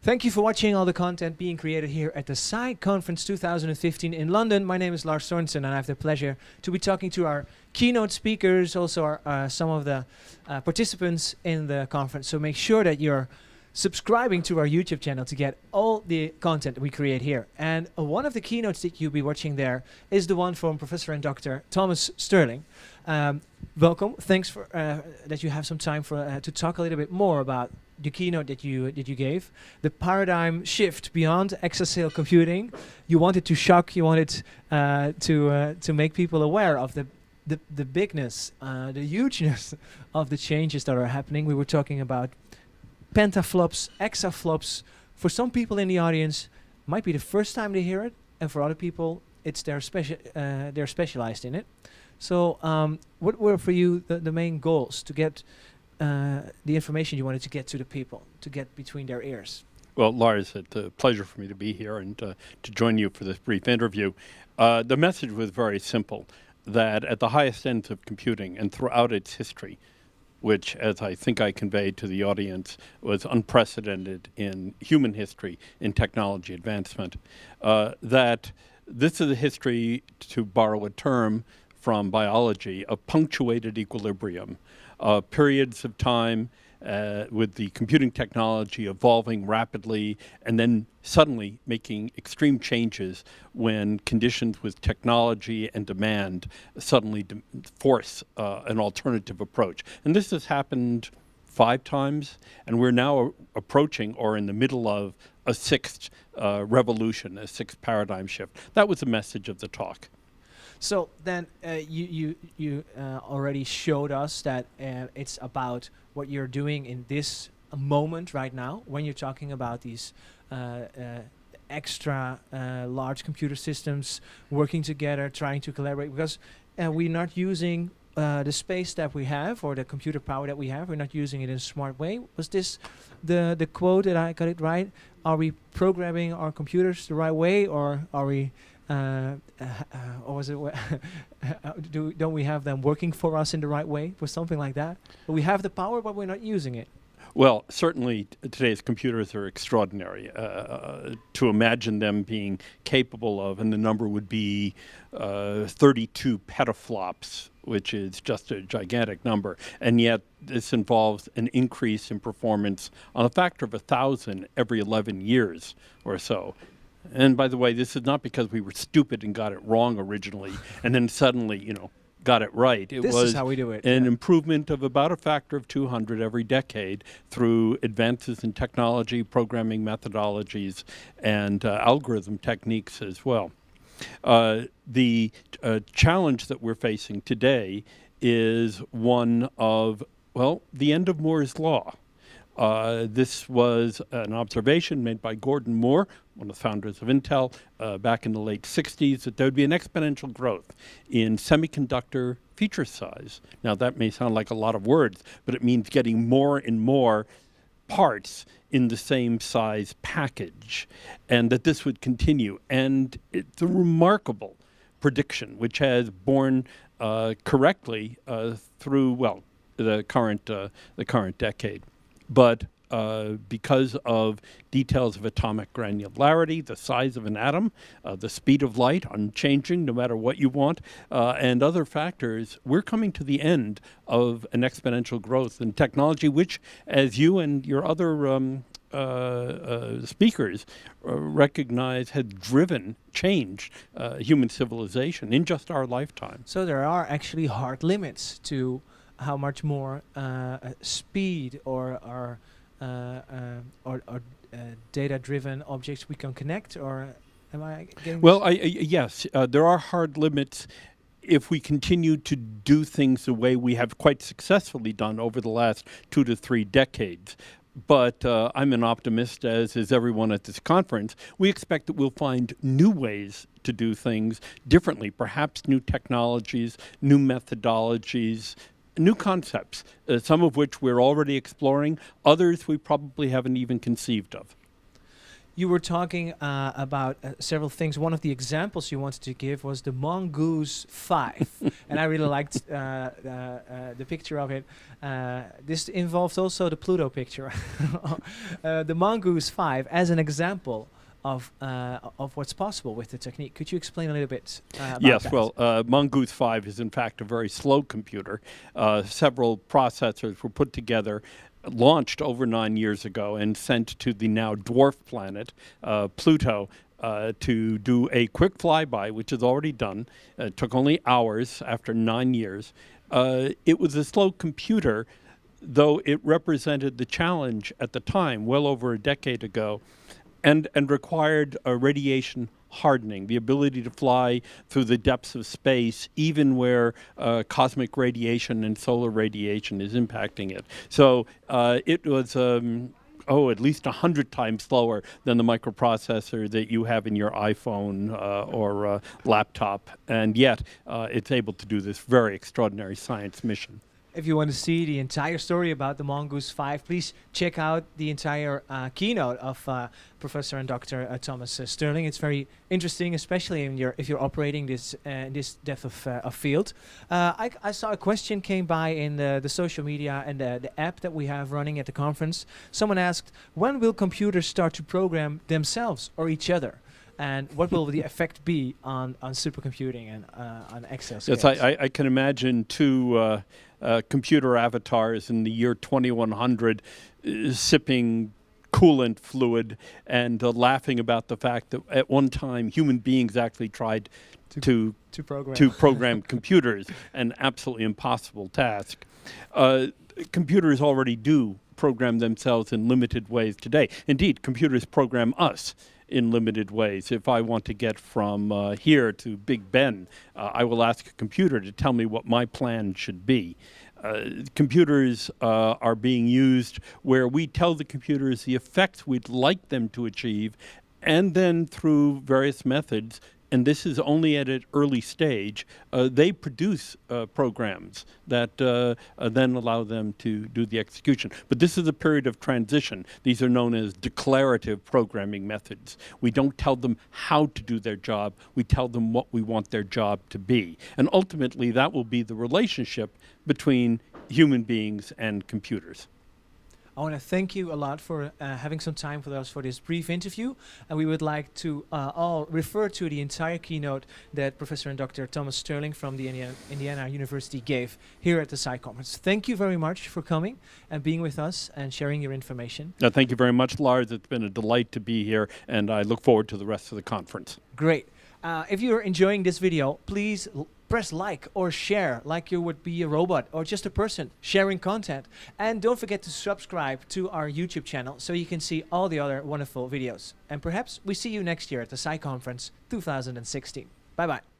Thank you for watching all the content being created here at the SAI Conference 2015 in London. My name is Lars Sorensen and I have the pleasure to be talking to our keynote speakers, also some of the participants in the conference. So make sure that you're subscribing to our YouTube channel to get all the content we create here. And one of the keynotes that you'll be watching there is the one from Professor and Dr. Thomas Sterling. Welcome. Thanks for that you have some time for to talk a little bit more about the keynote that you gave, the paradigm shift beyond exascale computing. You wanted to shock, you wanted to make people aware of the bigness, the hugeness of the changes that are happening. We were talking about pentaflops, exaflops. For some people in the audience, might be the first time they hear it, and for other people, it's they're specialized in it. So, what were for you the main goals to get the information you wanted to get to the people, to get between their ears? Well, Lars, it's a pleasure for me to be here and to join you for this brief interview. The message was very simple, that at the highest ends of computing and throughout its history, which, as I think I conveyed to the audience, was unprecedented in human history in technology advancement, that this is a history, to borrow a term from biology, of punctuated equilibrium. Periods of time with the computing technology evolving rapidly and then suddenly making extreme changes when conditions with technology and demand suddenly force an alternative approach. And this has happened 5 times, and we're now approaching or in the middle of a 6th revolution, a 6th paradigm shift. That was the message of the talk. So then you already showed us that it's about what you're doing in this moment right now when you're talking about these extra large computer systems working together, trying to collaborate, because we're not using the space that we have or the computer power that we have. We're not using it in a smart way. Was this the quote that I got it right? Are we programming our computers the right way, or are we or was it don't we have them working for us in the right way, or something like that? But we have the power, but we're not using it. Well, certainly today's computers are extraordinary. To imagine them being capable of, and the number would be 32 petaflops, which is just a gigantic number. And yet this involves an increase in performance on a factor of 1,000 every 11 years or so. And by the way, this is not because we were stupid and got it wrong originally, and then suddenly, got it right. This is how we do it. An improvement of about a factor of 200 every decade through advances in technology, programming methodologies, and algorithm techniques as well. The challenge that we're facing today is one of, well, the end of Moore's law. This was an observation made by Gordon Moore, one of the founders of Intel, back in the late 60s, that there would be an exponential growth in semiconductor feature size. Now, that may sound like a lot of words, but it means getting more and more parts in the same size package, and that this would continue. And it's a remarkable prediction, which has borne correctly through, well, the current decade. But because of details of atomic granularity, the size of an atom, the speed of light, unchanging no matter what you want, and other factors, we're coming to the end of an exponential growth in technology, which, as you and your other speakers recognize, has driven change, human civilization in just our lifetime. So there are actually hard limits to how much more speed or data-driven objects we can connect, or am I getting? Well, yes, there are hard limits if we continue to do things the way we have quite successfully done over the last 2 to 3 decades. But I'm an optimist, as is everyone at this conference. We expect that we'll find new ways to do things differently, perhaps new technologies, new methodologies, new concepts, some of which we're already exploring, others we probably haven't even conceived of. You were talking about several things. One of the examples you wanted to give was the Mongoose 5. And I really liked the picture of it. This involves also the Pluto picture. The Mongoose 5 as an example of what's possible with the technique. Could you explain a little bit about Yes, that? well, Mongoose 5 is in fact a very slow computer. Several processors were put together, launched over 9 years ago, and sent to the now dwarf planet, Pluto, to do a quick flyby, which is already done. It took only hours after 9 years. It was a slow computer, though it represented the challenge at the time, well over a decade ago, and required a radiation hardening, the ability to fly through the depths of space, even where cosmic radiation and solar radiation is impacting it. So it was at least 100 times slower than the microprocessor that you have in your iPhone or laptop, and yet it's able to do this very extraordinary science mission. If you want to see the entire story about the Mongoose 5, please check out the entire keynote of Professor and Dr. Thomas Sterling. It's very interesting, especially if you're operating this depth of field. I saw a question came by in the social media and the app that we have running at the conference. Someone asked, when will computers start to program themselves or each other? And what will the effect be on supercomputing and on exascales? Yes, I can imagine two computer avatars in the year 2100 sipping coolant fluid and laughing about the fact that at one time human beings actually tried to program computers, an absolutely impossible task. Computers already do program themselves in limited ways today. Indeed, computers program us in limited ways. If I want to get from here to Big Ben, I will ask a computer to tell me what my plan should be. Computers are being used where we tell the computers the effects we'd like them to achieve, and then through various methods, and this is only at an early stage, they produce programs that then allow them to do the execution. But this is a period of transition. These are known as declarative programming methods. We don't tell them how to do their job. We tell them what we want their job to be. And ultimately, that will be the relationship between human beings and computers. I want to thank you a lot for having some time with us for this brief interview. And we would like to all refer to the entire keynote that Professor and Dr. Thomas Sterling from the Indiana University gave here at the SAI Conference. Thank you very much for coming and being with us and sharing your information. Thank you very much, Lars. It's been a delight to be here, and I look forward to the rest of the conference. Great. If you're enjoying this video, please press like or share like you would be a robot or just a person sharing content. And don't forget to subscribe to our YouTube channel so you can see all the other wonderful videos. And perhaps we see you next year at the SAI Conference 2016. Bye-bye.